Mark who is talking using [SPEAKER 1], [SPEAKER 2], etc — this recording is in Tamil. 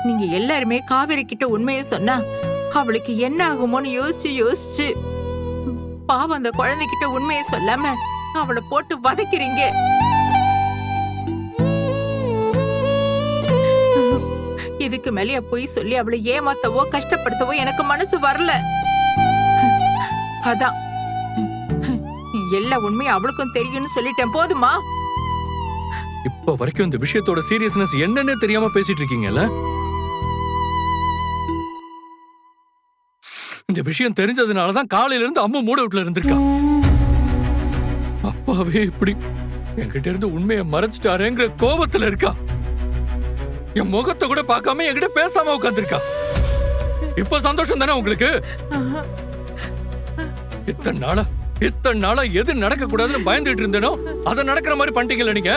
[SPEAKER 1] நீங்க எல்லாருமே காவேரி கிட்ட உண்மையை சொன்னா அவளுக்கு என்ன ஆகுமோன்னு யோசிச்சு யோசிச்சு பாவம் அந்த குழந்தைகிட்ட உண்மையை சொல்லாம அவளை போட்டு வதைக்கிறீங்க. இதுக்கு மேலேயே போய் சொல்லி அவளை ஏமாத்தவோ கஷ்டப்படுத்தவோ எனக்கு மனசு வரல. அதான் எல்லா உண்மையும் அவளுக்கும் தெரியும்னு சொல்லிட்டேன். போதுமா?
[SPEAKER 2] இப்ப வரைக்கும் இந்த விஷயத்தோட சீரியஸ்னஸ் என்னன்னு தெரியாம பேசிட்டு இருக்கீங்கல்ல? இந்த விஷயம் தெரிஞ்சதுனாலதான் காலையில இருந்து அம்மா மூட வீட்டுல இருந்திருக்கா. அப்பாவே இப்படி என்கிட்ட இருந்து உண்மையை மறைச்சிட்டாருங்கிற கோபத்துல இருக்கா. என் முகத்தை கூட பார்க்காம என்கிட்ட பேசாம உட்கார்ந்திருக்கா. இப்ப சந்தோஷம் தானே உங்களுக்கு? இத்தனை நாளா எது நடக்க கூடாதுன்னு பயந்துட்டு இருந்தேனோ அதை நடக்கிற மாதிரி பண்ணிட்டீங்கல்ல நீங்க.